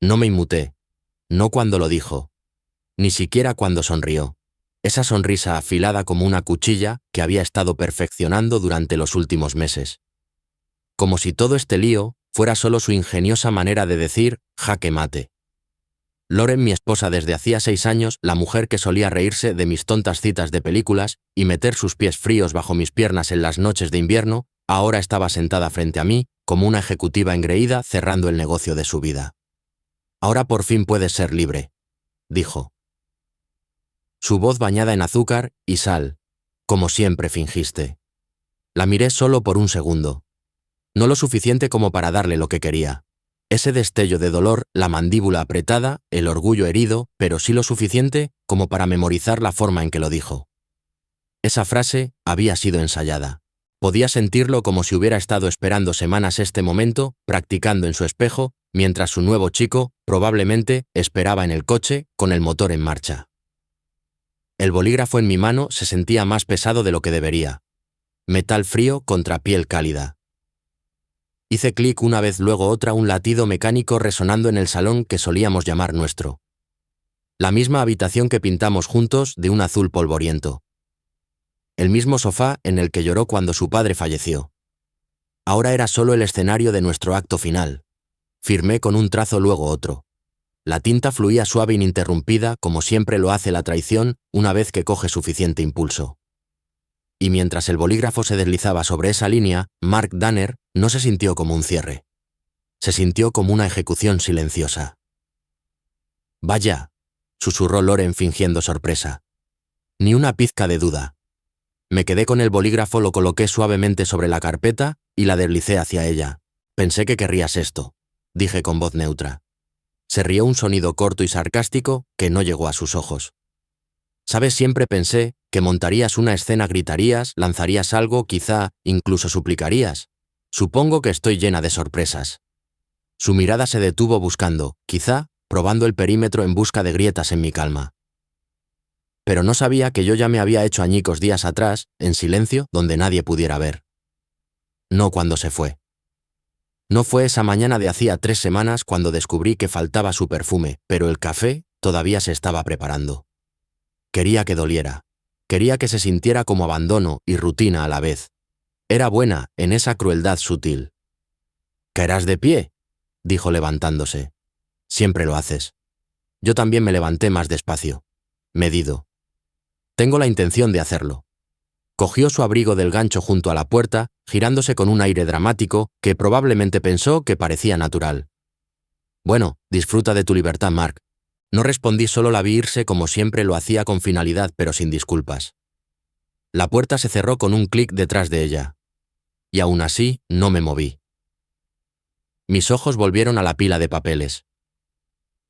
No me inmuté. No cuando lo dijo. Ni siquiera cuando sonrió. Esa sonrisa afilada como una cuchilla que había estado perfeccionando durante los últimos meses. Como si todo este lío fuera solo su ingeniosa manera de decir jaque mate. Lauren, mi esposa desde hacía 6 años, la mujer que solía reírse de mis tontas citas de películas y meter sus pies fríos bajo mis piernas en las noches de invierno, ahora estaba sentada frente a mí, como una ejecutiva engreída cerrando el negocio de su vida. Ahora por fin puedes ser libre, dijo. Su voz bañada en azúcar y sal, como siempre fingiste. La miré solo por un segundo. No lo suficiente como para darle lo que quería. Ese destello de dolor, la mandíbula apretada, el orgullo herido, pero sí lo suficiente como para memorizar la forma en que lo dijo. Esa frase había sido ensayada. Podía sentirlo como si hubiera estado esperando semanas este momento, practicando en su espejo, mientras su nuevo chico, probablemente, esperaba en el coche, con el motor en marcha. El bolígrafo en mi mano se sentía más pesado de lo que debería. Metal frío contra piel cálida. Hice clic una vez, luego otra, un latido mecánico resonando en el salón que solíamos llamar nuestro. La misma habitación que pintamos juntos de un azul polvoriento. El mismo sofá en el que lloró cuando su padre falleció. Ahora era solo el escenario de nuestro acto final. Firmé con un trazo, luego otro. La tinta fluía suave e ininterrumpida, como siempre lo hace la traición una vez que coge suficiente impulso. Y mientras el bolígrafo se deslizaba sobre esa línea, Mark Danner no se sintió como un cierre. Se sintió como una ejecución silenciosa. «Vaya», susurró Lauren fingiendo sorpresa. Ni una pizca de duda. Me quedé con el bolígrafo, lo coloqué suavemente sobre la carpeta y la deslicé hacia ella. «Pensé que querrías esto», dije con voz neutra. Se rió, un sonido corto y sarcástico que no llegó a sus ojos. «Sabes, siempre pensé que montarías una escena, gritarías, lanzarías algo, quizá incluso suplicarías. Supongo que estoy llena de sorpresas». Su mirada se detuvo buscando, quizá, probando el perímetro en busca de grietas en mi calma. Pero no sabía que yo ya me había hecho añicos días atrás, en silencio, donde nadie pudiera ver. No cuando se fue. No fue esa mañana de hacía 3 semanas cuando descubrí que faltaba su perfume, pero el café todavía se estaba preparando. Quería que doliera. Quería que se sintiera como abandono y rutina a la vez. Era buena en esa crueldad sutil. «¿Caerás de pie?», dijo levantándose. «Siempre lo haces». Yo también me levanté más despacio. Medido. «Tengo la intención de hacerlo». Cogió su abrigo del gancho junto a la puerta, girándose con un aire dramático que probablemente pensó que parecía natural. «Bueno, disfruta de tu libertad, Mark». No respondí, solo la vi irse como siempre lo hacía, con finalidad pero sin disculpas. La puerta se cerró con un clic detrás de ella. Y aún así, no me moví. Mis ojos volvieron a la pila de papeles.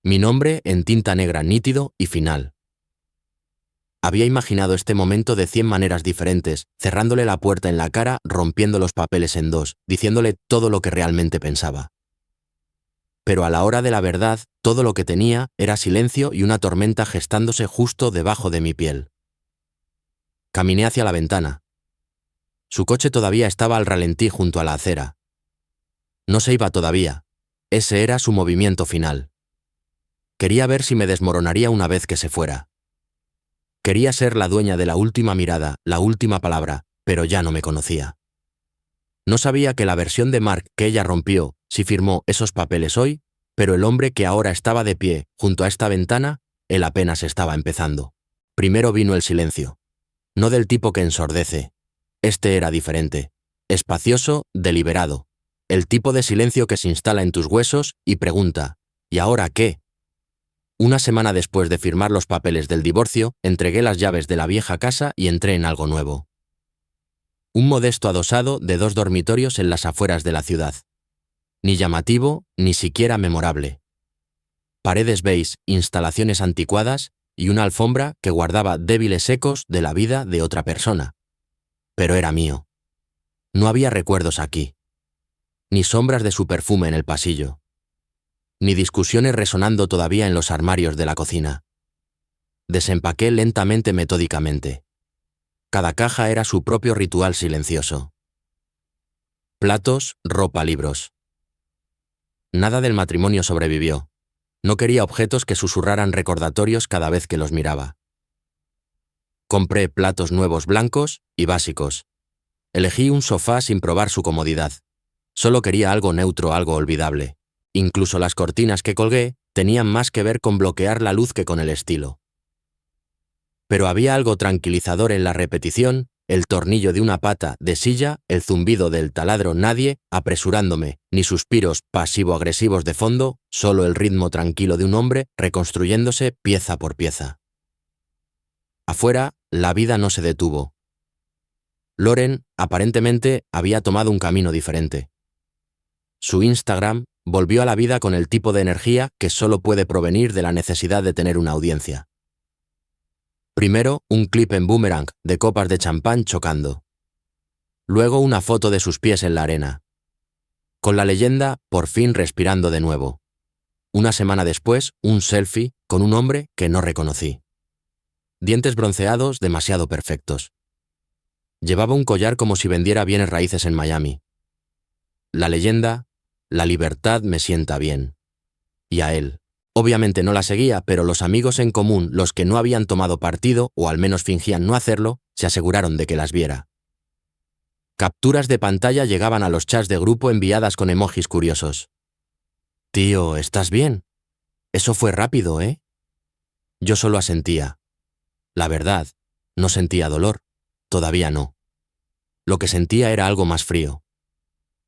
Mi nombre en tinta negra, nítido y final. Había imaginado este momento de 100 maneras diferentes, cerrándole la puerta en la cara, rompiendo los papeles en 2, diciéndole todo lo que realmente pensaba. Pero a la hora de la verdad, todo lo que tenía era silencio y una tormenta gestándose justo debajo de mi piel. Caminé hacia la ventana. Su coche todavía estaba al ralentí junto a la acera. No se iba todavía. Ese era su movimiento final. Quería ver si me desmoronaría una vez que se fuera. Quería ser la dueña de la última mirada, la última palabra, pero ya no me conocía. No sabía que la versión de Mark que ella rompió, si firmó esos papeles hoy, pero el hombre que ahora estaba de pie junto a esta ventana, él apenas estaba empezando. Primero vino el silencio. No del tipo que ensordece. Este era diferente. Espacioso, deliberado. El tipo de silencio que se instala en tus huesos y pregunta, ¿y ahora qué? Una semana después de firmar los papeles del divorcio, entregué las llaves de la vieja casa y entré en algo nuevo. Un modesto adosado de 2 dormitorios en las afueras de la ciudad. Ni llamativo, ni siquiera memorable. Paredes beige, instalaciones anticuadas y una alfombra que guardaba débiles ecos de la vida de otra persona. Pero era mío. No había recuerdos aquí. Ni sombras de su perfume en el pasillo. Ni discusiones resonando todavía en los armarios de la cocina. Desempaqué lentamente, metódicamente. Cada caja era su propio ritual silencioso. Platos, ropa, libros. Nada del matrimonio sobrevivió. No quería objetos que susurraran recordatorios cada vez que los miraba. Compré platos nuevos blancos y básicos. Elegí un sofá sin probar su comodidad. Solo quería algo neutro, algo olvidable. Incluso las cortinas que colgué tenían más que ver con bloquear la luz que con el estilo. Pero había algo tranquilizador en la repetición, el tornillo de una pata de silla, el zumbido del taladro, nadie apresurándome, ni suspiros pasivo-agresivos de fondo, solo el ritmo tranquilo de un hombre reconstruyéndose pieza por pieza. Afuera, la vida no se detuvo. Loren, aparentemente, había tomado un camino diferente. Su Instagram volvió a la vida con el tipo de energía que solo puede provenir de la necesidad de tener una audiencia. Primero, un clip en boomerang de copas de champán chocando. Luego una foto de sus pies en la arena. Con la leyenda, por fin respirando de nuevo. Una semana después, un selfie con un hombre que no reconocí. Dientes bronceados demasiado perfectos. Llevaba un collar como si vendiera bienes raíces en Miami. La leyenda, la libertad me sienta bien. Y a él. Obviamente no la seguía, pero los amigos en común, los que no habían tomado partido, o al menos fingían no hacerlo, se aseguraron de que las viera. Capturas de pantalla llegaban a los chats de grupo enviadas con emojis curiosos. «Tío, ¿estás bien? Eso fue rápido, ¿eh?» Yo solo asentía. La verdad, no sentía dolor. Todavía no. Lo que sentía era algo más frío.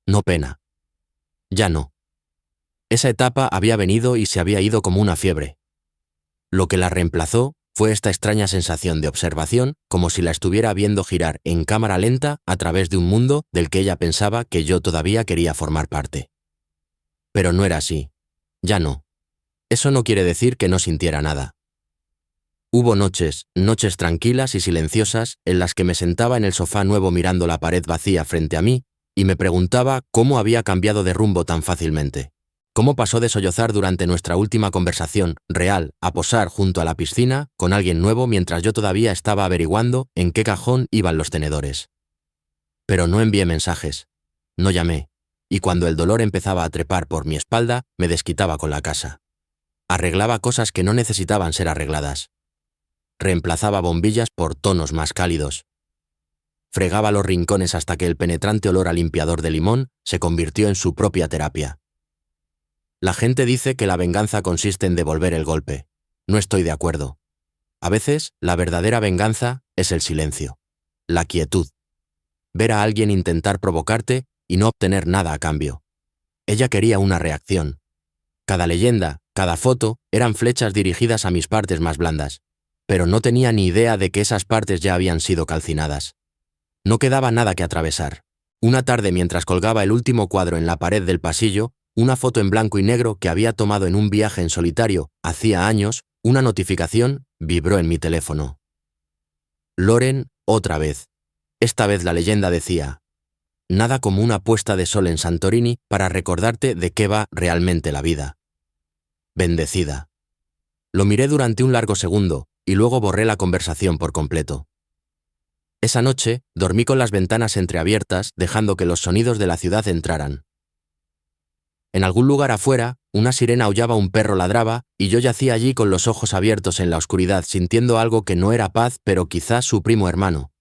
No pena. Ya no. Esa etapa había venido y se había ido como una fiebre. Lo que la reemplazó fue esta extraña sensación de observación, como si la estuviera viendo girar en cámara lenta a través de un mundo del que ella pensaba que yo todavía quería formar parte. Pero no era así. Ya no. Eso no quiere decir que no sintiera nada. Hubo noches tranquilas y silenciosas en las que me sentaba en el sofá nuevo mirando la pared vacía frente a mí y me preguntaba cómo había cambiado de rumbo tan fácilmente. Cómo pasó de sollozar durante nuestra última conversación real a posar junto a la piscina con alguien nuevo mientras yo todavía estaba averiguando en qué cajón iban los tenedores. Pero no envié mensajes, no llamé, y cuando el dolor empezaba a trepar por mi espalda, me desquitaba con la casa. Arreglaba cosas que no necesitaban ser arregladas. Reemplazaba bombillas por tonos más cálidos. Fregaba los rincones hasta que el penetrante olor a limpiador de limón se convirtió en su propia terapia. La gente dice que la venganza consiste en devolver el golpe. No estoy de acuerdo. A veces, la verdadera venganza es el silencio, la quietud. Ver a alguien intentar provocarte y no obtener nada a cambio. Ella quería una reacción. Cada leyenda, cada foto, eran flechas dirigidas a mis partes más blandas, pero no tenía ni idea de que esas partes ya habían sido calcinadas. No quedaba nada que atravesar. Una tarde, mientras colgaba el último cuadro en la pared del pasillo, una foto en blanco y negro que había tomado en un viaje en solitario hacía años, una notificación vibró en mi teléfono. Loren, otra vez. Esta vez la leyenda decía: nada como una puesta de sol en Santorini para recordarte de qué va realmente la vida. Bendecida. Lo miré durante un largo segundo y luego borré la conversación por completo. Esa noche dormí con las ventanas entreabiertas, dejando que los sonidos de la ciudad entraran. En algún lugar afuera, una sirena aullaba, un perro ladraba, y yo yacía allí con los ojos abiertos en la oscuridad, sintiendo algo que no era paz, pero quizás su primo hermano.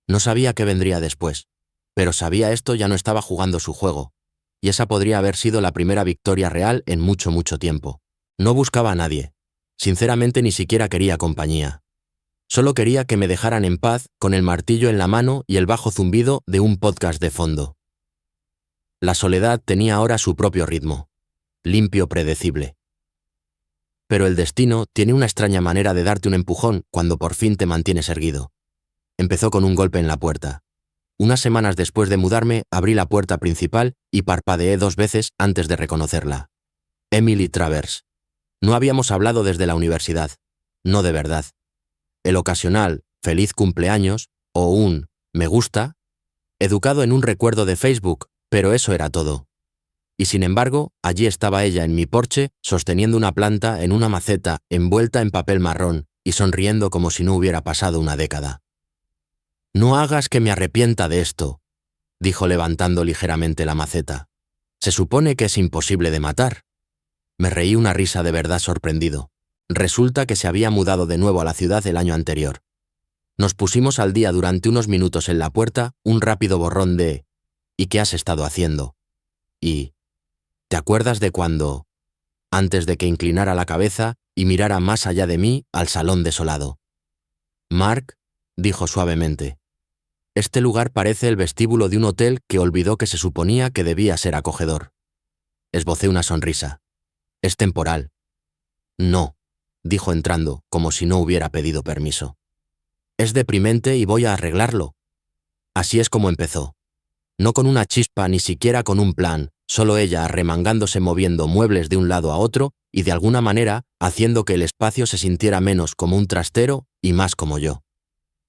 No sabía qué vendría después, pero sabía esto: ya no estaba jugando su juego, y esa podría haber sido la primera victoria real en mucho, mucho tiempo. No buscaba a nadie. Sinceramente, ni siquiera quería compañía. Solo quería que me dejaran en paz con el martillo en la mano y el bajo zumbido de un podcast de fondo. La soledad tenía ahora su propio ritmo, limpio, predecible. Pero el destino tiene una extraña manera de darte un empujón cuando por fin te mantienes erguido. Empezó con un golpe en la puerta. Unas semanas después de mudarme, abrí la puerta principal y parpadeé 2 veces antes de reconocerla. Emily Travers. No habíamos hablado desde la universidad. No de verdad. El ocasional «feliz cumpleaños» o un «me gusta», educado en un recuerdo de Facebook, pero eso era todo. Y sin embargo, allí estaba ella en mi porche, sosteniendo una planta en una maceta envuelta en papel marrón y sonriendo como si no hubiera pasado una década. «No hagas que me arrepienta de esto», dijo levantando ligeramente la maceta. «Se supone que es imposible de matar». Me reí una risa de verdad sorprendido. Resulta que se había mudado de nuevo a la ciudad el año anterior. Nos pusimos al día durante unos minutos en la puerta, un rápido borrón de ¿y qué has estado haciendo? Y ¿te acuerdas de cuando? Antes de que inclinara la cabeza y mirara más allá de mí al salón desolado. Mark, dijo suavemente, este lugar parece el vestíbulo de un hotel que olvidó que se suponía que debía ser acogedor. Esbocé una sonrisa. Es temporal. No, dijo entrando, como si no hubiera pedido permiso. Es deprimente y voy a arreglarlo. Así es como empezó. No con una chispa, ni siquiera con un plan, solo ella arremangándose moviendo muebles de un lado a otro y de alguna manera haciendo que el espacio se sintiera menos como un trastero y más como yo.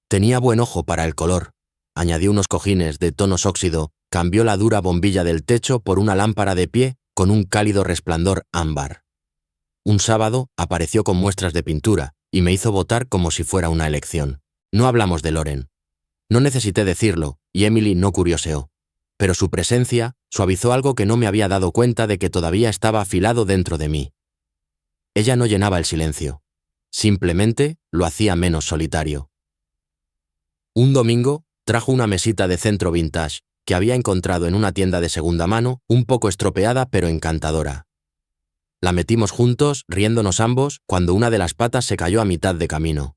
Tenía buen ojo para el color. Añadió unos cojines de tonos óxido, cambió la dura bombilla del techo por una lámpara de pie con un cálido resplandor ámbar. Un sábado apareció con muestras de pintura y me hizo votar como si fuera una elección. No hablamos de Loren. No necesité decirlo y Emily no curioseó. Pero su presencia suavizó algo que no me había dado cuenta de que todavía estaba afilado dentro de mí. Ella no llenaba el silencio. Simplemente lo hacía menos solitario. Un domingo trajo una mesita de centro vintage que había encontrado en una tienda de segunda mano, un poco estropeada pero encantadora. La metimos juntos, riéndonos ambos, cuando una de las patas se cayó a mitad de camino.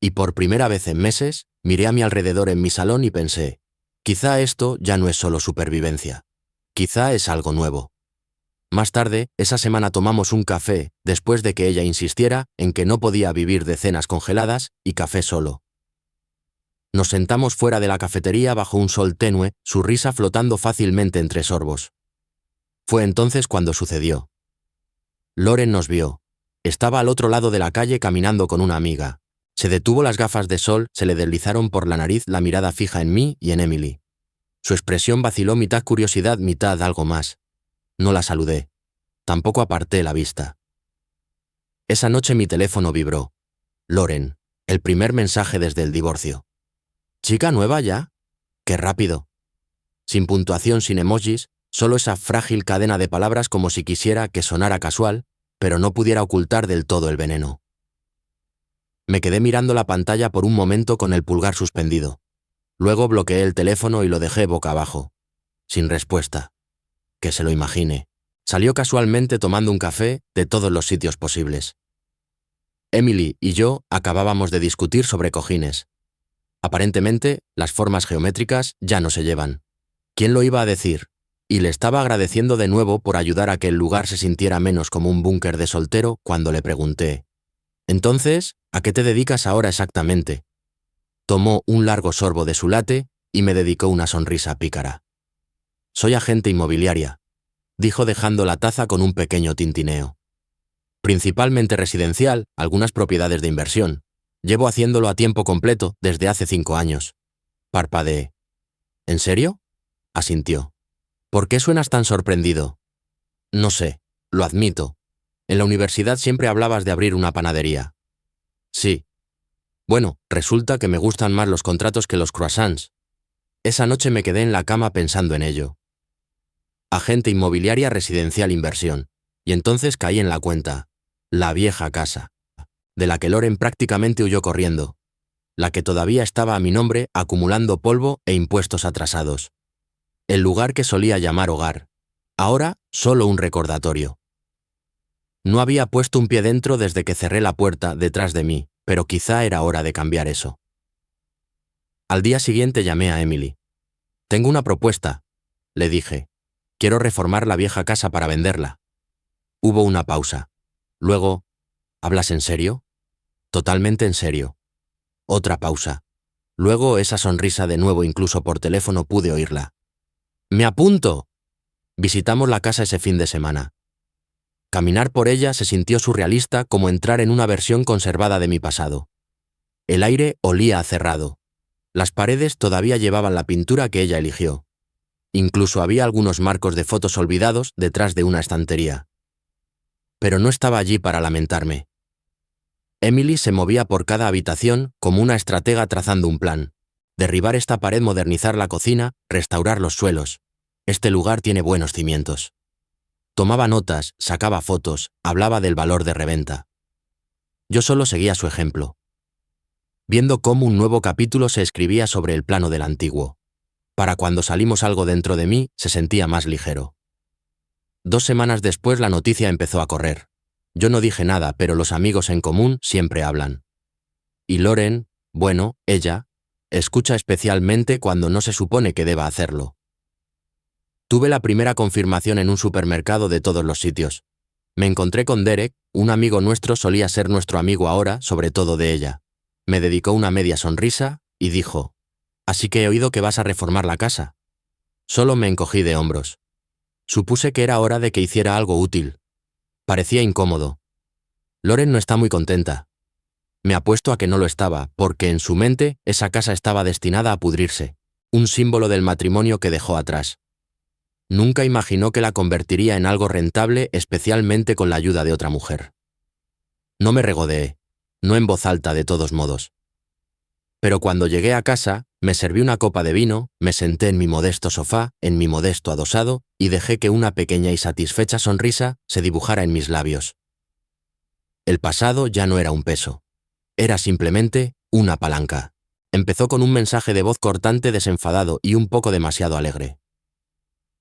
Y por primera vez en meses, miré a mi alrededor en mi salón y pensé, quizá esto ya no es solo supervivencia. Quizá es algo nuevo. Más tarde, esa semana tomamos un café, después de que ella insistiera en que no podía vivir de cenas congeladas y café solo. Nos sentamos fuera de la cafetería bajo un sol tenue, su risa flotando fácilmente entre sorbos. Fue entonces cuando sucedió. Loren nos vio. Estaba al otro lado de la calle caminando con una amiga. Se detuvo, las gafas de sol se le deslizaron por la nariz, la mirada fija en mí y en Emily. Su expresión vaciló, mitad curiosidad, mitad algo más. No la saludé. Tampoco aparté la vista. Esa noche mi teléfono vibró. Loren, el primer mensaje desde el divorcio. ¿Chica nueva ya? ¡Qué rápido! Sin puntuación, sin emojis, solo esa frágil cadena de palabras como si quisiera que sonara casual, pero no pudiera ocultar del todo el veneno. Me quedé mirando la pantalla por un momento con el pulgar suspendido. Luego bloqueé el teléfono y lo dejé boca abajo. Sin respuesta. Que se lo imagine. Salió casualmente tomando un café de todos los sitios posibles. Emily y yo acabábamos de discutir sobre cojines. Aparentemente, las formas geométricas ya no se llevan. ¿Quién lo iba a decir? Y le estaba agradeciendo de nuevo por ayudar a que el lugar se sintiera menos como un búnker de soltero cuando le pregunté. Entonces, ¿a qué te dedicas ahora exactamente? Tomó un largo sorbo de su latte y me dedicó una sonrisa pícara. Soy agente inmobiliaria, dijo dejando la taza con un pequeño tintineo. Principalmente residencial, algunas propiedades de inversión. Llevo haciéndolo a tiempo completo desde hace 5 años. Parpadeé. ¿En serio? Asintió. ¿Por qué suenas tan sorprendido? No sé, lo admito. En la universidad siempre hablabas de abrir una panadería. Sí. Bueno, resulta que me gustan más los contratos que los croissants. Esa noche me quedé en la cama pensando en ello. Agente inmobiliaria residencial inversión. Y entonces caí en la cuenta. La vieja casa. De la que Loren prácticamente huyó corriendo. La que todavía estaba a mi nombre acumulando polvo e impuestos atrasados. El lugar que solía llamar hogar. Ahora, solo un recordatorio. No había puesto un pie dentro desde que cerré la puerta detrás de mí, pero quizá era hora de cambiar eso. Al día siguiente llamé a Emily. Tengo una propuesta, le dije. Quiero reformar la vieja casa para venderla. Hubo una pausa. Luego, ¿hablas en serio? Totalmente en serio. Otra pausa. Luego esa sonrisa de nuevo, incluso por teléfono pude oírla. ¡Me apunto! Visitamos la casa ese fin de semana. Caminar por ella se sintió surrealista, como entrar en una versión conservada de mi pasado. El aire olía a cerrado. Las paredes todavía llevaban la pintura que ella eligió. Incluso había algunos marcos de fotos olvidados detrás de una estantería. Pero no estaba allí para lamentarme. Emily se movía por cada habitación como una estratega trazando un plan. Derribar esta pared, modernizar la cocina, restaurar los suelos. Este lugar tiene buenos cimientos. Tomaba notas, sacaba fotos, hablaba del valor de reventa. Yo solo seguía su ejemplo, viendo cómo un nuevo capítulo se escribía sobre el plano del antiguo. Para cuando salimos algo dentro de mí, se sentía más ligero. 2 semanas después la noticia empezó a correr. Yo no dije nada, pero los amigos en común siempre hablan. Y Loren, bueno, ella, escucha especialmente cuando no se supone que deba hacerlo. Tuve la primera confirmación en un supermercado de todos los sitios. Me encontré con Derek, un amigo nuestro, solía ser nuestro amigo ahora, sobre todo de ella. Me dedicó una media sonrisa y dijo: «Así que he oído que vas a reformar la casa». Solo me encogí de hombros. Supuse que era hora de que hiciera algo útil. Parecía incómodo. Loren no está muy contenta. Me apuesto a que no lo estaba, porque en su mente esa casa estaba destinada a pudrirse, un símbolo del matrimonio que dejó atrás. Nunca imaginó que la convertiría en algo rentable, especialmente con la ayuda de otra mujer. No me regodeé, no en voz alta de todos modos. Pero cuando llegué a casa, me serví una copa de vino, me senté en mi modesto sofá, en mi modesto adosado, y dejé que una pequeña y satisfecha sonrisa se dibujara en mis labios. El pasado ya no era un peso. Era simplemente una palanca. Empezó con un mensaje de voz cortante, desenfadado y un poco demasiado alegre.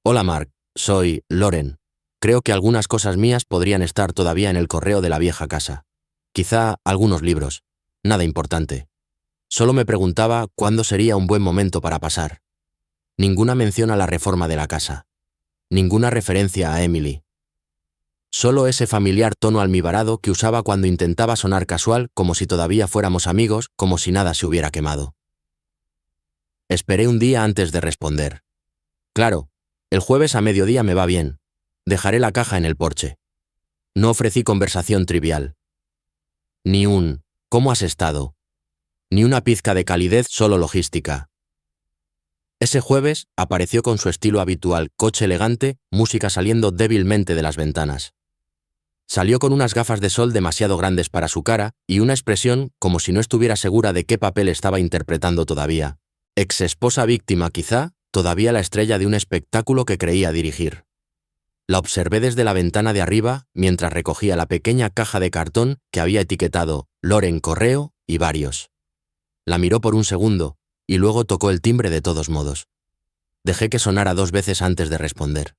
«Hola Mark, soy Loren. Creo que algunas cosas mías podrían estar todavía en el correo de la vieja casa. Quizá algunos libros. Nada importante. Solo me preguntaba cuándo sería un buen momento para pasar». Ninguna mención a la reforma de la casa. Ninguna referencia a Emily. Solo ese familiar tono almibarado que usaba cuando intentaba sonar casual, como si todavía fuéramos amigos, como si nada se hubiera quemado. Esperé un día antes de responder. «Claro, el jueves a mediodía me va bien. Dejaré la caja en el porche». No ofrecí conversación trivial. Ni un «¿cómo has estado?», ni una pizca de calidez, solo logística. Ese jueves apareció con su estilo habitual, coche elegante, música saliendo débilmente de las ventanas. Salió con unas gafas de sol demasiado grandes para su cara y una expresión como si no estuviera segura de qué papel estaba interpretando todavía. Ex esposa víctima quizá, todavía la estrella de un espectáculo que creía dirigir. La observé desde la ventana de arriba mientras recogía la pequeña caja de cartón que había etiquetado Loren Correo y varios. La miró por un segundo y luego tocó el timbre de todos modos. Dejé que sonara 2 veces antes de responder.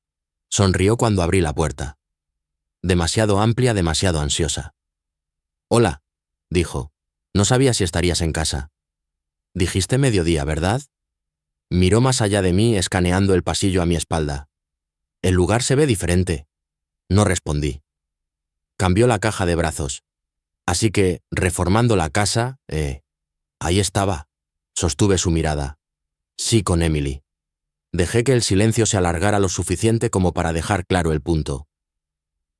Sonrió cuando abrí la puerta. Demasiado amplia, demasiado ansiosa. «Hola», dijo. «No sabía si estarías en casa». «Dijiste mediodía, ¿verdad?». Miró más allá de mí, escaneando el pasillo a mi espalda. «El lugar se ve diferente». No respondí. Cambió la caja de brazos. «Así que, reformando la casa, ahí estaba». Sostuve su mirada. «Sí, con Emily». Dejé que el silencio se alargara lo suficiente como para dejar claro el punto.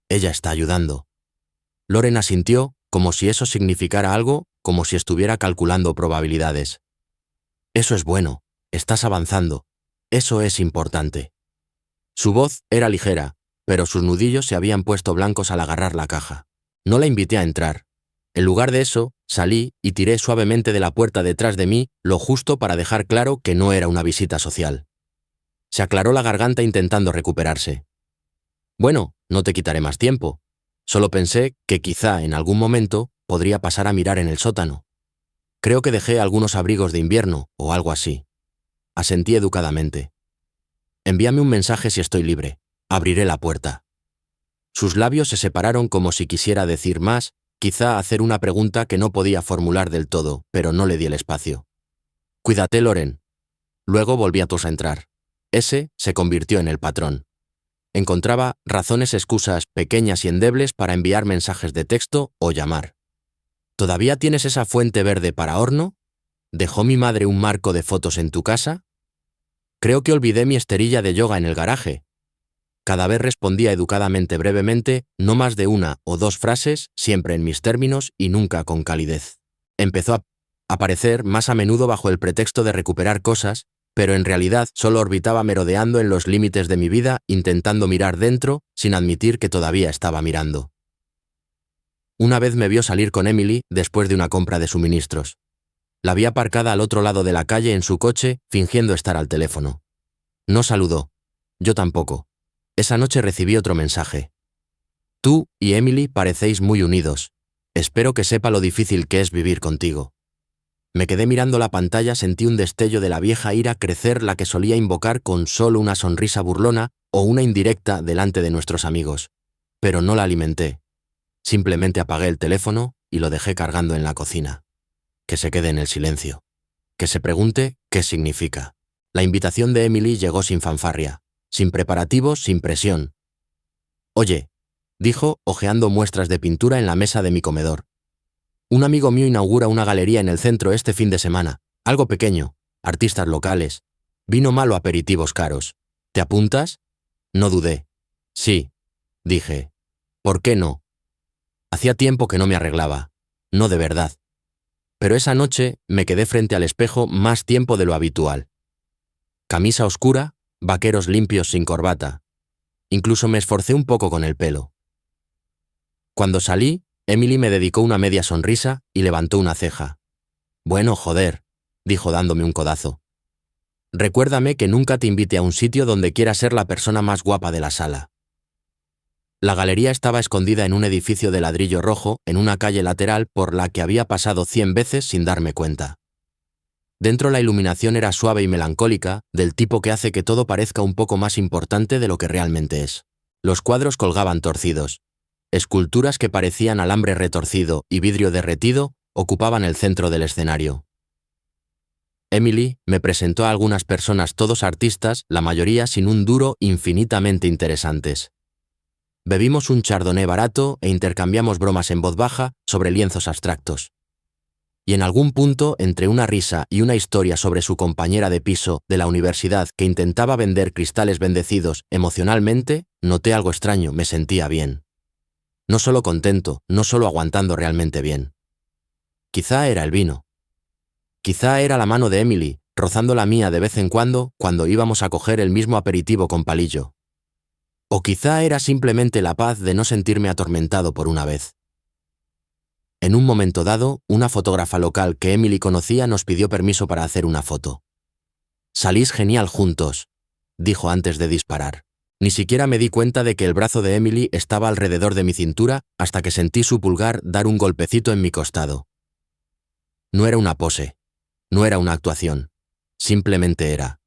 «Ella está ayudando». Loren asintió, como si eso significara algo, como si estuviera calculando probabilidades. «Eso es bueno, estás avanzando. Eso es importante». Su voz era ligera, pero sus nudillos se habían puesto blancos al agarrar la caja. No la invité a entrar. En lugar de eso, salí y tiré suavemente de la puerta detrás de mí, lo justo para dejar claro que no era una visita social. Se aclaró la garganta intentando recuperarse. «Bueno, no te quitaré más tiempo. Solo pensé que quizá en algún momento podría pasar a mirar en el sótano. Creo que dejé algunos abrigos de invierno o algo así». Asentí educadamente. «Envíame un mensaje si estoy libre. Abriré la puerta». Sus labios se separaron como si quisiera decir más, quizá hacer una pregunta que no podía formular del todo, pero no le di el espacio. «Cuídate, Loren». Luego volví a entrar. Ese se convirtió en el patrón. Encontraba excusas pequeñas y endebles para enviar mensajes de texto o llamar. «¿Todavía tienes esa fuente verde para horno? ¿Dejó mi madre un marco de fotos en tu casa? Creo que olvidé mi esterilla de yoga en el garaje». Cada vez respondía educadamente, brevemente, no más de 1 o 2 frases, siempre en mis términos y nunca con calidez. Empezó a aparecer más a menudo bajo el pretexto de recuperar cosas, pero en realidad solo orbitaba merodeando en los límites de mi vida, intentando mirar dentro, sin admitir que todavía estaba mirando. Una vez me vio salir con Emily después de una compra de suministros. La vi aparcada al otro lado de la calle en su coche, fingiendo estar al teléfono. No saludó. Yo tampoco. Esa noche recibí otro mensaje. Tú y Emily parecéis muy unidos. Espero que sepa lo difícil que es vivir contigo. Me quedé mirando la pantalla, sentí un destello de la vieja ira crecer, la que solía invocar con solo una sonrisa burlona o una indirecta delante de nuestros amigos. Pero no la alimenté. Simplemente apagué el teléfono y lo dejé cargando en la cocina. Que se quede en el silencio. Que se pregunte qué significa. La invitación de Emily llegó sin fanfarria, sin preparativos, sin presión. Oye, dijo, hojeando muestras de pintura en la mesa de mi comedor. Un amigo mío inaugura una galería en el centro este fin de semana. Algo pequeño, artistas locales, vino malo, aperitivos caros. ¿Te apuntas? No dudé. Sí, dije. ¿Por qué no? Hacía tiempo que no me arreglaba. No de verdad. Pero esa noche me quedé frente al espejo más tiempo de lo habitual. Camisa oscura, vaqueros limpios sin corbata. Incluso me esforcé un poco con el pelo. Cuando salí, Emily me dedicó una media sonrisa y levantó una ceja. Bueno, joder, dijo dándome un codazo. Recuérdame que nunca te invite a un sitio donde quieras ser la persona más guapa de la sala. La galería estaba escondida en un edificio de ladrillo rojo en una calle lateral por la que había pasado 100 veces sin darme cuenta. Dentro la iluminación era suave y melancólica, del tipo que hace que todo parezca un poco más importante de lo que realmente es. Los cuadros colgaban torcidos. Esculturas que parecían alambre retorcido y vidrio derretido ocupaban el centro del escenario. Emily me presentó a algunas personas, todos artistas, la mayoría sin un duro, infinitamente interesantes. Bebimos un chardonnay barato e intercambiamos bromas en voz baja sobre lienzos abstractos. Y en algún punto, entre una risa y una historia sobre su compañera de piso de la universidad que intentaba vender cristales bendecidos emocionalmente, noté algo extraño, me sentía bien. No solo contento, no solo aguantando realmente bien. Quizá era el vino. Quizá era la mano de Emily, rozando la mía de vez en cuando íbamos a coger el mismo aperitivo con palillo. O quizá era simplemente la paz de no sentirme atormentado por una vez. En un momento dado, una fotógrafa local que Emily conocía nos pidió permiso para hacer una foto. «Salís genial juntos», dijo antes de disparar. Ni siquiera me di cuenta de que el brazo de Emily estaba alrededor de mi cintura hasta que sentí su pulgar dar un golpecito en mi costado. No era una pose, no era una actuación, simplemente era.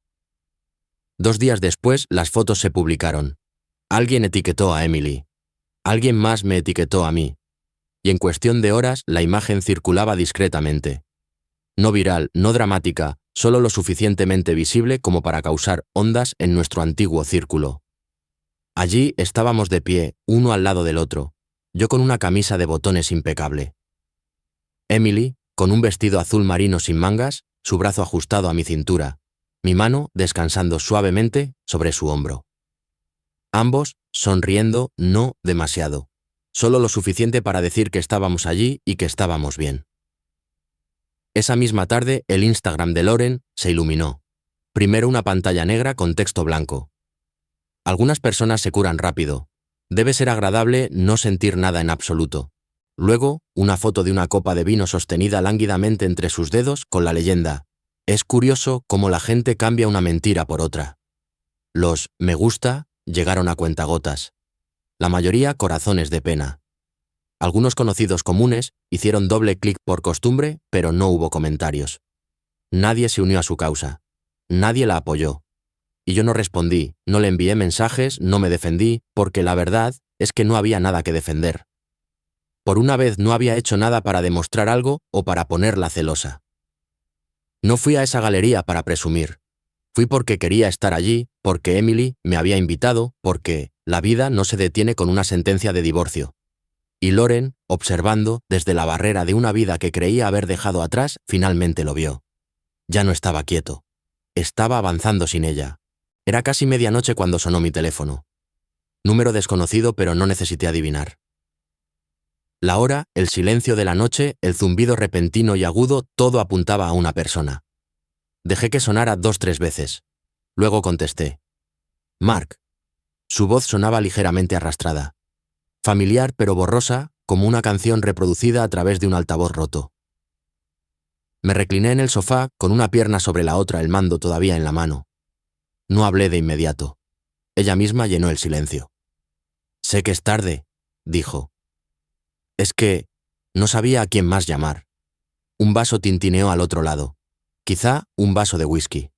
2 días después, las fotos se publicaron. Alguien etiquetó a Emily. Alguien más me etiquetó a mí. Y en cuestión de horas, la imagen circulaba discretamente. No viral, no dramática, solo lo suficientemente visible como para causar ondas en nuestro antiguo círculo. Allí estábamos de pie, uno al lado del otro, yo con una camisa de botones impecable. Emily, con un vestido azul marino sin mangas, su brazo ajustado a mi cintura, mi mano descansando suavemente sobre su hombro. Ambos sonriendo, no demasiado, solo lo suficiente para decir que estábamos allí y que estábamos bien. Esa misma tarde, el Instagram de Lauren se iluminó. Primero una pantalla negra con texto blanco. Algunas personas se curan rápido. Debe ser agradable no sentir nada en absoluto. Luego, una foto de una copa de vino sostenida lánguidamente entre sus dedos con la leyenda: «Es curioso cómo la gente cambia una mentira por otra». Los «me gusta» llegaron a cuentagotas. La mayoría corazones de pena. Algunos conocidos comunes hicieron doble clic por costumbre, pero no hubo comentarios. Nadie se unió a su causa. Nadie la apoyó. Y yo no respondí, no le envié mensajes, no me defendí, porque la verdad es que no había nada que defender. Por una vez no había hecho nada para demostrar algo o para ponerla celosa. No fui a esa galería para presumir. Fui porque quería estar allí, porque Emily me había invitado, porque la vida no se detiene con una sentencia de divorcio. Y Lauren, observando desde la barrera de una vida que creía haber dejado atrás, finalmente lo vio. Ya no estaba quieto. Estaba avanzando sin ella. Era casi medianoche cuando sonó mi teléfono. Número desconocido, pero no necesité adivinar. La hora, el silencio de la noche, el zumbido repentino y agudo, todo apuntaba a una persona. Dejé que sonara 2-3 veces. Luego contesté. «Mark». Su voz sonaba ligeramente arrastrada. Familiar pero borrosa, como una canción reproducida a través de un altavoz roto. Me recliné en el sofá, con una pierna sobre la otra, el mando todavía en la mano. No hablé de inmediato. Ella misma llenó el silencio. «Sé que es tarde», dijo. «Es que no sabía a quién más llamar». Un vaso tintineó al otro lado. Quizá un vaso de whisky.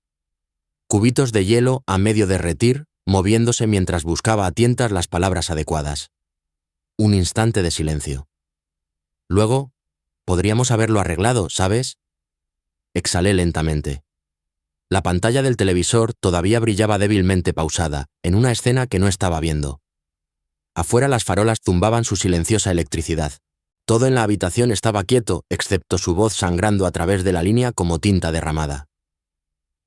Cubitos de hielo a medio derretir, moviéndose mientras buscaba a tientas las palabras adecuadas. Un instante de silencio. Luego, podríamos haberlo arreglado, ¿sabes? Exhalé lentamente. La pantalla del televisor todavía brillaba débilmente pausada, en una escena que no estaba viendo. Afuera las farolas zumbaban su silenciosa electricidad. Todo en la habitación estaba quieto, excepto su voz sangrando a través de la línea como tinta derramada.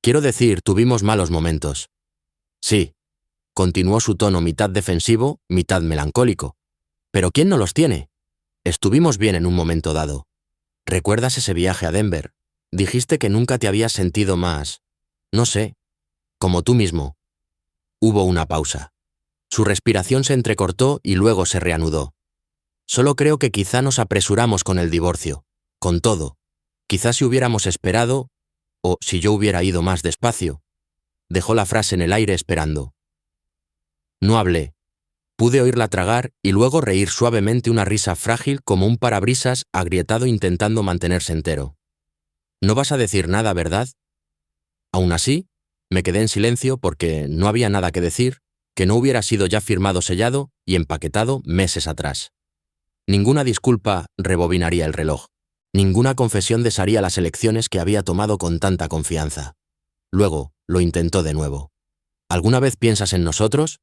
Quiero decir, tuvimos malos momentos. Sí, continuó su tono mitad defensivo, mitad melancólico. Pero ¿quién no los tiene? Estuvimos bien en un momento dado. ¿Recuerdas ese viaje a Denver? Dijiste que nunca te habías sentido más, no sé, como tú mismo. Hubo una pausa. Su respiración se entrecortó y luego se reanudó. Solo creo que quizá nos apresuramos con el divorcio, con todo. Quizá si hubiéramos esperado, o si yo hubiera ido más despacio. Dejó la frase en el aire esperando. No hablé. Pude oírla tragar y luego reír suavemente una risa frágil como un parabrisas agrietado intentando mantenerse entero. No vas a decir nada, ¿verdad? Aún así, me quedé en silencio porque no había nada que decir, que no hubiera sido ya firmado, sellado y empaquetado meses atrás. Ninguna disculpa rebobinaría el reloj. Ninguna confesión desharía las elecciones que había tomado con tanta confianza. Luego, lo intentó de nuevo. ¿Alguna vez piensas en nosotros?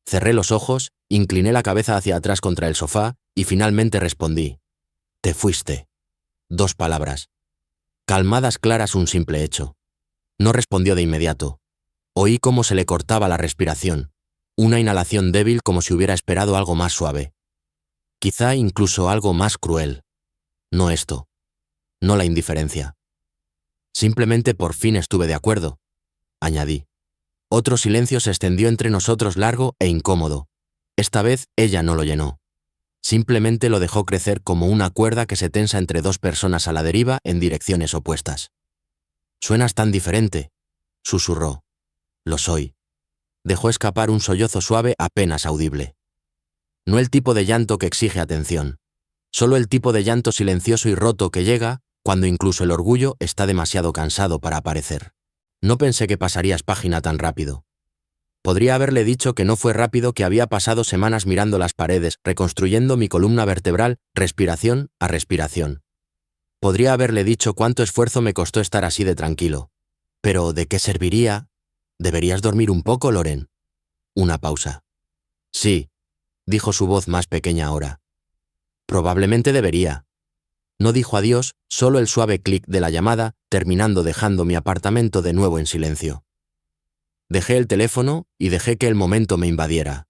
Cerré los ojos, incliné la cabeza hacia atrás contra el sofá y finalmente respondí. Te fuiste. 2 palabras. Calmadas claras, un simple hecho. No respondió de inmediato. Oí cómo se le cortaba la respiración, una inhalación débil como si hubiera esperado algo más suave. Quizá incluso algo más cruel. No esto. No la indiferencia. Simplemente por fin estuve de acuerdo, añadí. Otro silencio se extendió entre nosotros largo e incómodo. Esta vez ella no lo llenó. Simplemente lo dejó crecer como una cuerda que se tensa entre 2 personas a la deriva en direcciones opuestas. «Suenas tan diferente», susurró. «Lo soy». Dejó escapar un sollozo suave apenas audible. No el tipo de llanto que exige atención, solo el tipo de llanto silencioso y roto que llega cuando incluso el orgullo está demasiado cansado para aparecer. No pensé que pasarías página tan rápido. Podría haberle dicho que no fue rápido, que había pasado semanas mirando las paredes, reconstruyendo mi columna vertebral, respiración a respiración. Podría haberle dicho cuánto esfuerzo me costó estar así de tranquilo. Pero ¿de qué serviría? ¿Deberías dormir un poco, Loren? Una pausa. Sí, dijo su voz más pequeña ahora. Probablemente debería. No dijo adiós, solo el suave clic de la llamada, terminando dejando mi apartamento de nuevo en silencio. Dejé el teléfono y dejé que el momento me invadiera.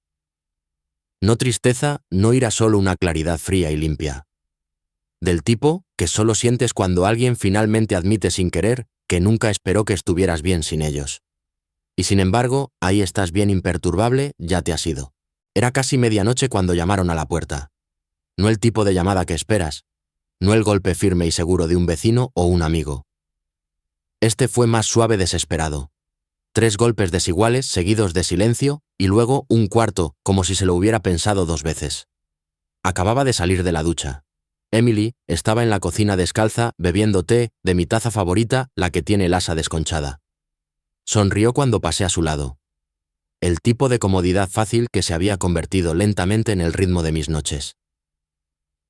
No tristeza, no ira, solo una claridad fría y limpia. Del tipo que solo sientes cuando alguien finalmente admite sin querer que nunca esperó que estuvieras bien sin ellos. Y sin embargo, ahí estás bien imperturbable, ya te has ido. Era casi medianoche cuando llamaron a la puerta. No el tipo de llamada que esperas. No el golpe firme y seguro de un vecino o un amigo. Este fue más suave, desesperado. 3 golpes desiguales seguidos de silencio y luego un cuarto, como si se lo hubiera pensado 2 veces. Acababa de salir de la ducha. Emily estaba en la cocina descalza bebiendo té de mi taza favorita, la que tiene el asa desconchada. Sonrió cuando pasé a su lado. El tipo de comodidad fácil que se había convertido lentamente en el ritmo de mis noches.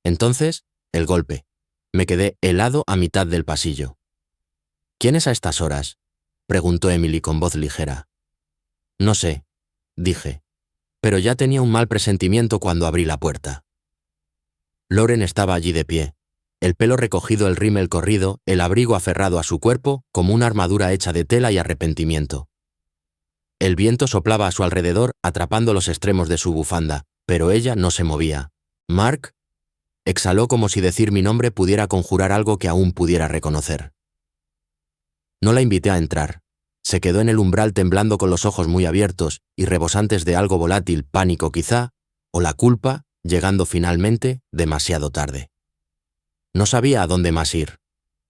Entonces, el golpe. Me quedé helado a mitad del pasillo. ¿Quién es a estas horas?, preguntó Emily con voz ligera. No sé, dije, pero ya tenía un mal presentimiento cuando abrí la puerta. Loren estaba allí de pie, el pelo recogido, el rímel corrido, el abrigo aferrado a su cuerpo como una armadura hecha de tela y arrepentimiento. El viento soplaba a su alrededor, atrapando los extremos de su bufanda, pero ella no se movía. «Mark», exhaló como si decir mi nombre pudiera conjurar algo que aún pudiera reconocer. No la invité a entrar. Se quedó en el umbral temblando con los ojos muy abiertos y rebosantes de algo volátil, pánico quizá, o la culpa, llegando finalmente demasiado tarde. No sabía a dónde más ir,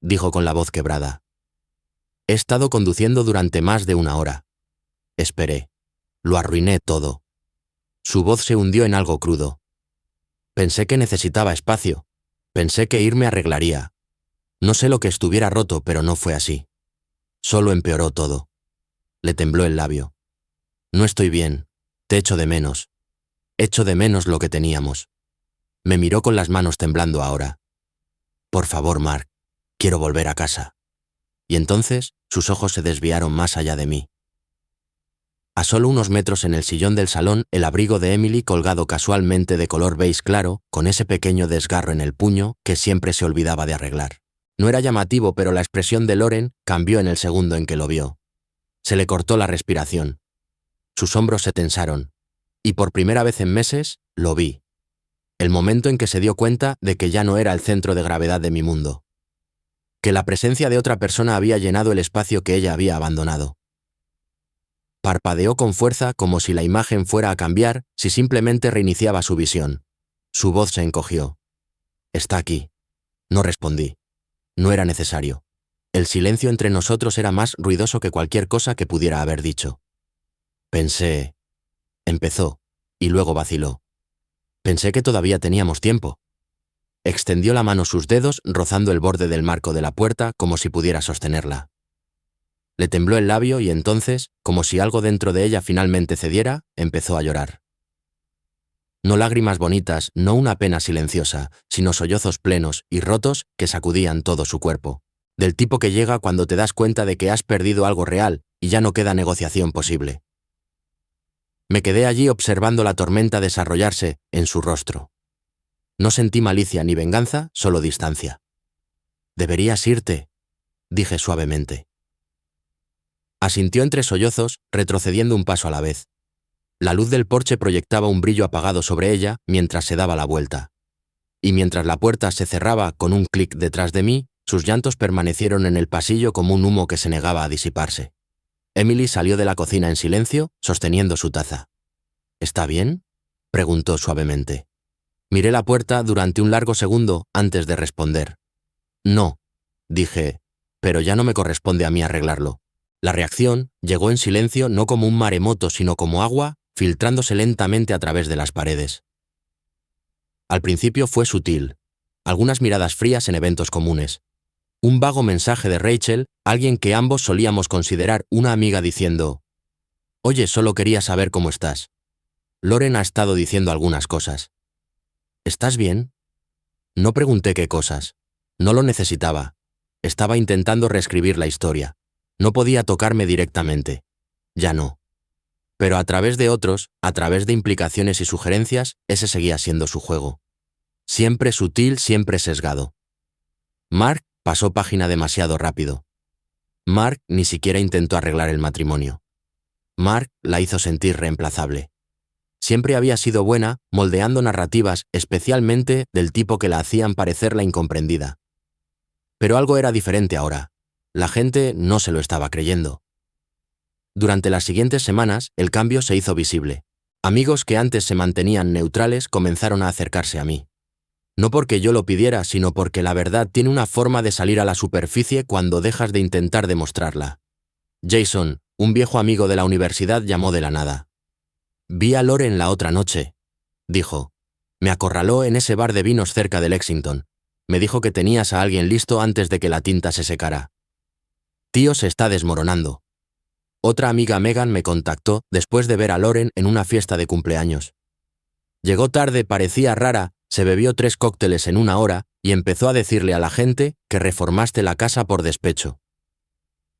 dijo con la voz quebrada. He estado conduciendo durante más de 1 hora. Esperé. Lo arruiné todo. Su voz se hundió en algo crudo. Pensé que necesitaba espacio. Pensé que irme arreglaría. No sé lo que estuviera roto, pero no fue así. Solo empeoró todo. Le tembló el labio. No estoy bien. Te echo de menos. Echo de menos lo que teníamos. Me miró con las manos temblando ahora. Por favor, Mark, quiero volver a casa. Y entonces sus ojos se desviaron más allá de mí. A solo unos metros en el sillón del salón, el abrigo de Emily colgado casualmente de color beige claro, con ese pequeño desgarro en el puño que siempre se olvidaba de arreglar. No era llamativo, pero la expresión de Lauren cambió en el segundo en que lo vio. Se le cortó la respiración. Sus hombros se tensaron. Y por primera vez en meses, lo vi. El momento en que se dio cuenta de que ya no era el centro de gravedad de mi mundo. Que la presencia de otra persona había llenado el espacio que ella había abandonado. Parpadeó con fuerza como si la imagen fuera a cambiar si simplemente reiniciaba su visión. Su voz se encogió. «Está aquí». No respondí. No era necesario. El silencio entre nosotros era más ruidoso que cualquier cosa que pudiera haber dicho. Pensé... Empezó, y luego vaciló. Pensé que todavía teníamos tiempo. Extendió la mano, sus dedos rozando el borde del marco de la puerta como si pudiera sostenerla. Le tembló el labio y entonces, como si algo dentro de ella finalmente cediera, empezó a llorar. No lágrimas bonitas, no una pena silenciosa, sino sollozos plenos y rotos que sacudían todo su cuerpo. Del tipo que llega cuando te das cuenta de que has perdido algo real y ya no queda negociación posible. Me quedé allí observando la tormenta desarrollarse en su rostro. No sentí malicia ni venganza, solo distancia. «Deberías irte», dije suavemente. Asintió entre sollozos, retrocediendo un paso a la vez. La luz del porche proyectaba un brillo apagado sobre ella mientras se daba la vuelta. Y mientras la puerta se cerraba con un clic detrás de mí, sus llantos permanecieron en el pasillo como un humo que se negaba a disiparse. Emily salió de la cocina en silencio, sosteniendo su taza. «¿Está bien?», preguntó suavemente. Miré la puerta durante un largo segundo antes de responder. «No», dije, «pero ya no me corresponde a mí arreglarlo». La reacción llegó en silencio, no como un maremoto, sino como agua, filtrándose lentamente a través de las paredes. Al principio fue sutil, algunas miradas frías en eventos comunes. Un vago mensaje de Rachel, alguien que ambos solíamos considerar una amiga diciendo: «Oye, solo quería saber cómo estás. Lauren ha estado diciendo algunas cosas». «¿Estás bien?». No pregunté qué cosas. No lo necesitaba. Estaba intentando reescribir la historia. No podía tocarme directamente. Ya no. Pero a través de otros, a través de implicaciones y sugerencias, ese seguía siendo su juego. Siempre sutil, siempre sesgado. Mark pasó página demasiado rápido. Mark ni siquiera intentó arreglar el matrimonio. Mark la hizo sentir reemplazable. Siempre había sido buena, moldeando narrativas, especialmente del tipo que la hacían parecer la incomprendida. Pero algo era diferente ahora. La gente no se lo estaba creyendo. Durante las siguientes semanas, el cambio se hizo visible. Amigos que antes se mantenían neutrales comenzaron a acercarse a mí. No porque yo lo pidiera, sino porque la verdad tiene una forma de salir a la superficie cuando dejas de intentar demostrarla. Jason, un viejo amigo de la universidad, llamó de la nada. «Vi a Lauren la otra noche», dijo. «Me acorraló en ese bar de vinos cerca de Lexington. Me dijo que tenías a alguien listo antes de que la tinta se secara. Tío se está desmoronando». Otra amiga, Megan, me contactó después de ver a Lauren en una fiesta de cumpleaños. Llegó tarde, parecía rara, se bebió 3 cócteles en 1 hora y empezó a decirle a la gente que reformaste la casa por despecho.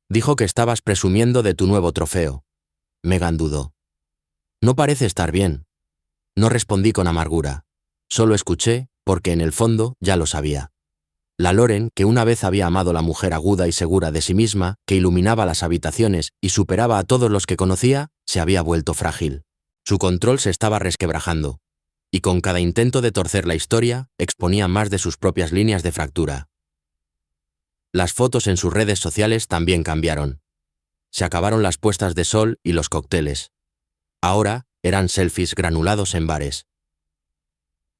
Dijo que estabas presumiendo de tu nuevo trofeo. Megan dudó. «No parece estar bien». No respondí con amargura. Solo escuché, porque en el fondo ya lo sabía. La Lauren, que una vez había amado la mujer aguda y segura de sí misma, que iluminaba las habitaciones y superaba a todos los que conocía, se había vuelto frágil. Su control se estaba resquebrajando, y con cada intento de torcer la historia, exponía más de sus propias líneas de fractura. Las fotos en sus redes sociales también cambiaron. Se acabaron las puestas de sol y los cócteles. Ahora eran selfies granulados en bares.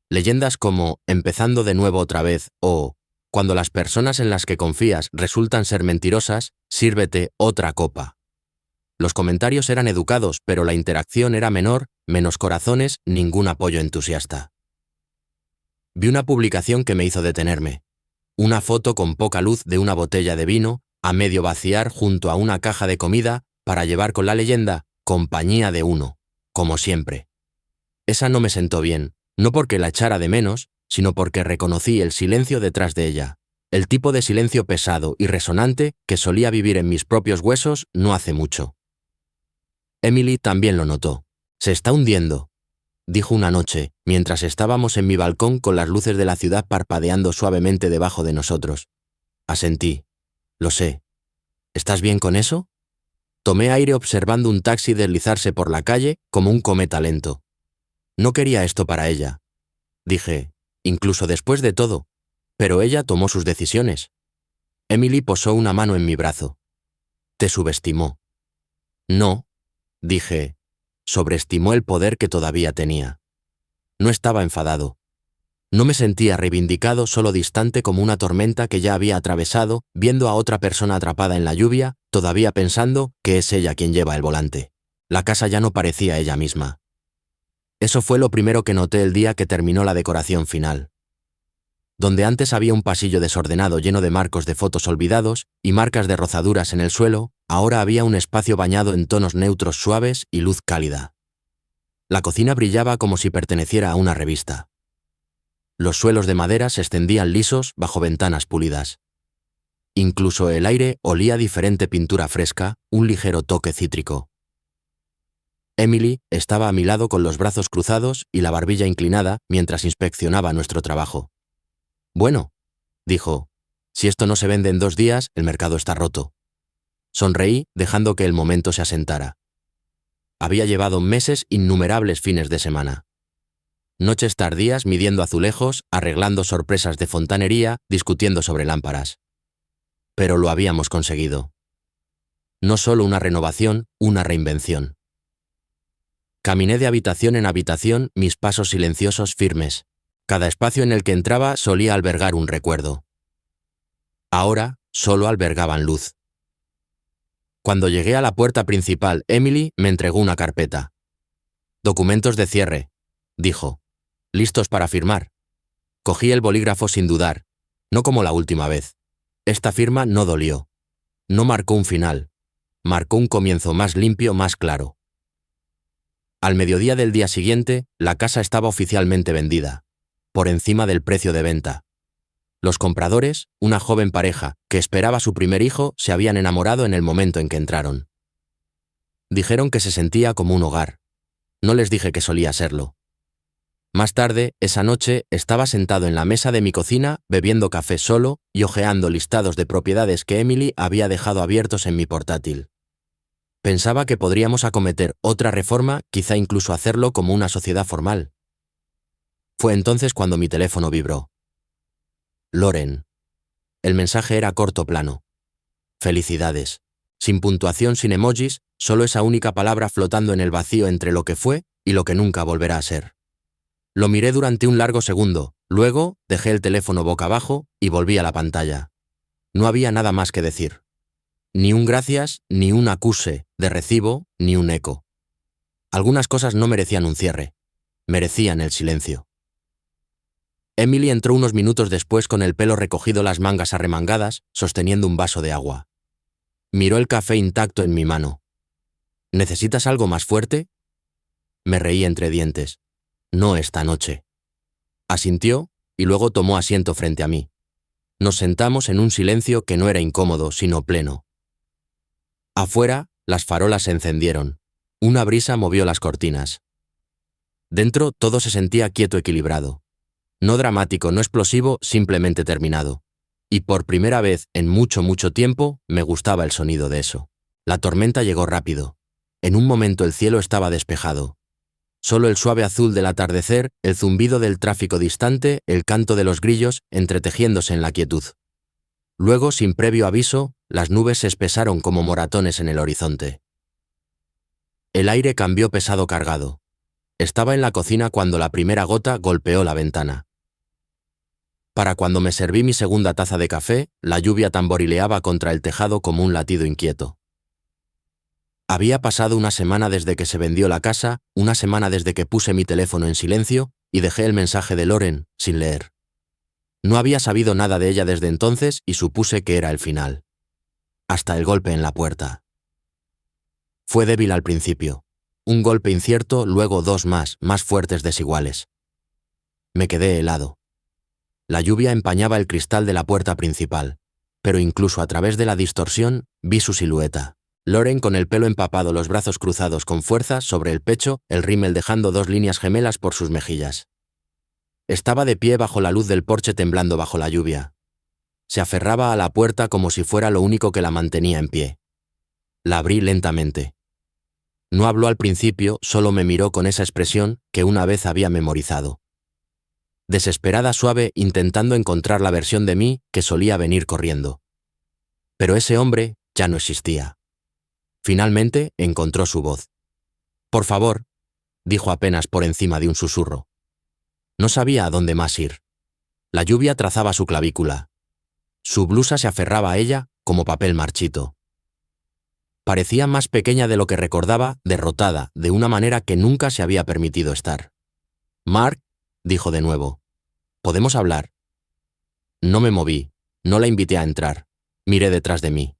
Leyendas como «empezando de nuevo otra vez» o «cuando las personas en las que confías resultan ser mentirosas, sírvete otra copa». Los comentarios eran educados, pero la interacción era menor, menos corazones, ningún apoyo entusiasta. Vi una publicación que me hizo detenerme. Una foto con poca luz de una botella de vino, a medio vaciar junto a una caja de comida, para llevar con la leyenda, compañía de uno, como siempre. Esa no me sentó bien, no porque la echara de menos, sino porque reconocí el silencio detrás de ella, el tipo de silencio pesado y resonante que solía vivir en mis propios huesos no hace mucho. Emily también lo notó. Se está hundiendo, dijo una noche, mientras estábamos en mi balcón con las luces de la ciudad parpadeando suavemente debajo de nosotros. Asentí. Lo sé. ¿Estás bien con eso? Tomé aire observando un taxi deslizarse por la calle como un cometa lento. No quería esto para ella. Dije, incluso después de todo. Pero ella tomó sus decisiones. Emily posó una mano en mi brazo. Te subestimó. No, dije, sobreestimó el poder que todavía tenía. No estaba enfadado. No me sentía reivindicado, solo distante como una tormenta que ya había atravesado, viendo a otra persona atrapada en la lluvia, todavía pensando que es ella quien lleva el volante. La casa ya no parecía ella misma. Eso fue lo primero que noté el día que terminó la decoración final. Donde antes había un pasillo desordenado lleno de marcos de fotos olvidados y marcas de rozaduras en el suelo, ahora había un espacio bañado en tonos neutros suaves y luz cálida. La cocina brillaba como si perteneciera a una revista. Los suelos de madera se extendían lisos bajo ventanas pulidas. Incluso el aire olía a diferente pintura fresca, un ligero toque cítrico. Emily estaba a mi lado con los brazos cruzados y la barbilla inclinada mientras inspeccionaba nuestro trabajo. Bueno, dijo, si esto no se vende en 2 días, el mercado está roto. Sonreí, dejando que el momento se asentara. Había llevado meses innumerables fines de semana. Noches tardías midiendo azulejos, arreglando sorpresas de fontanería, discutiendo sobre lámparas. Pero lo habíamos conseguido. No solo una renovación, una reinvención. Caminé de habitación en habitación, mis pasos silenciosos firmes. Cada espacio en el que entraba solía albergar un recuerdo. Ahora solo albergaban luz. Cuando llegué a la puerta principal, Emily me entregó una carpeta. Documentos de cierre, dijo. Listos para firmar. Cogí el bolígrafo sin dudar, no como la última vez. Esta firma no dolió. No marcó un final. Marcó un comienzo más limpio, más claro. Al mediodía del día siguiente, la casa estaba oficialmente vendida, por encima del precio de venta. Los compradores, una joven pareja que esperaba su primer hijo, se habían enamorado en el momento en que entraron. Dijeron que se sentía como un hogar. No les dije que solía serlo. Más tarde, esa noche, estaba sentado en la mesa de mi cocina, bebiendo café solo y hojeando listados de propiedades que Emily había dejado abiertos en mi portátil. Pensaba que podríamos acometer otra reforma, quizá incluso hacerlo como una sociedad formal. Fue entonces cuando mi teléfono vibró. Loren. El mensaje era corto plano. Felicidades. Sin puntuación, sin emojis, solo esa única palabra flotando en el vacío entre lo que fue y lo que nunca volverá a ser. Lo miré durante un largo segundo, luego dejé el teléfono boca abajo y volví a la pantalla. No había nada más que decir. Ni un gracias, ni un acuse de recibo, ni un eco. Algunas cosas no merecían un cierre. Merecían el silencio. Emily entró unos minutos después con el pelo recogido, las mangas arremangadas, sosteniendo un vaso de agua. Miró el café intacto en mi mano. ¿Necesitas algo más fuerte? Me reí entre dientes. No esta noche. Asintió y luego tomó asiento frente a mí. Nos sentamos en un silencio que no era incómodo, sino pleno. Afuera, las farolas se encendieron. Una brisa movió las cortinas. Dentro, todo se sentía quieto, equilibrado. No dramático, no explosivo, simplemente terminado. Y por primera vez en mucho, mucho tiempo, me gustaba el sonido de eso. La tormenta llegó rápido. En un momento el cielo estaba despejado. Solo el suave azul del atardecer, el zumbido del tráfico distante, el canto de los grillos entretejiéndose en la quietud. Luego, sin previo aviso, las nubes se espesaron como moratones en el horizonte. El aire cambió pesado, cargado. Estaba en la cocina cuando la primera gota golpeó la ventana. Para cuando me serví mi segunda taza de café, la lluvia tamborileaba contra el tejado como un latido inquieto. Había pasado una semana desde que se vendió la casa, una semana desde que puse mi teléfono en silencio y dejé el mensaje de Lauren sin leer. No había sabido nada de ella desde entonces y supuse que era el final. Hasta el golpe en la puerta. Fue débil al principio. Un golpe incierto, luego dos más fuertes desiguales. Me quedé helado. La lluvia empañaba el cristal de la puerta principal, pero incluso a través de la distorsión vi su silueta. Lauren con el pelo empapado, los brazos cruzados con fuerza sobre el pecho, el rímel dejando dos líneas gemelas por sus mejillas. Estaba de pie bajo la luz del porche temblando bajo la lluvia. Se aferraba a la puerta como si fuera lo único que la mantenía en pie. La abrí lentamente. No habló al principio, solo me miró con esa expresión que una vez había memorizado. Desesperada, suave, intentando encontrar la versión de mí que solía venir corriendo. Pero ese hombre ya no existía. Finalmente encontró su voz. «Por favor», dijo apenas por encima de un susurro. No sabía a dónde más ir. La lluvia trazaba su clavícula. Su blusa se aferraba a ella como papel marchito. Parecía más pequeña de lo que recordaba, derrotada, de una manera que nunca se había permitido estar. «Mark», dijo de nuevo, «¿podemos hablar?» No me moví, no la invité a entrar. Miré detrás de mí.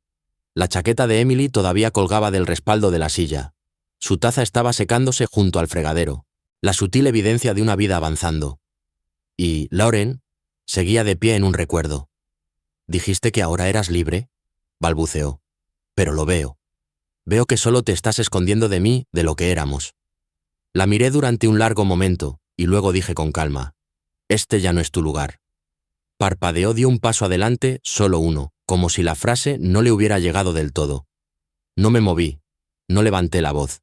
La chaqueta de Emily todavía colgaba del respaldo de la silla. Su taza estaba secándose junto al fregadero, la sutil evidencia de una vida avanzando. Y Lauren seguía de pie en un recuerdo. «¿Dijiste que ahora eras libre?», balbuceó. «Pero lo veo. Veo que solo te estás escondiendo de mí, de lo que éramos». La miré durante un largo momento, y luego dije con calma, «Este ya no es tu lugar». Parpadeó, dio un paso adelante, solo uno, como si la frase no le hubiera llegado del todo. No me moví, no levanté la voz.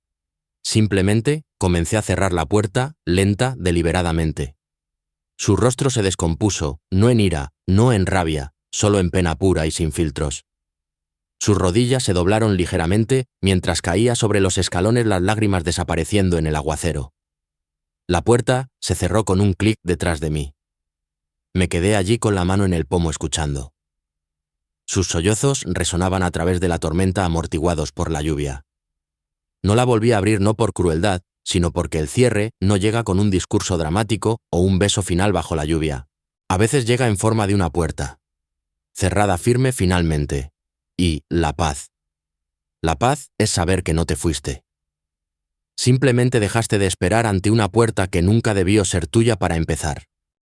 Simplemente comencé a cerrar la puerta, lenta, deliberadamente. Su rostro se descompuso, no en ira, no en rabia, solo en pena pura y sin filtros. Sus rodillas se doblaron ligeramente mientras caía sobre los escalones, las lágrimas desapareciendo en el aguacero. La puerta se cerró con un clic detrás de mí. Me quedé allí con la mano en el pomo escuchando. Sus sollozos resonaban a través de la tormenta, amortiguados por la lluvia. No la volví a abrir, no por crueldad, sino porque el cierre no llega con un discurso dramático o un beso final bajo la lluvia. A veces llega en forma de una puerta, cerrada firme finalmente. Y la paz. La paz es saber que no te fuiste. Simplemente dejaste de esperar ante una puerta que nunca debió ser tuya para empezar.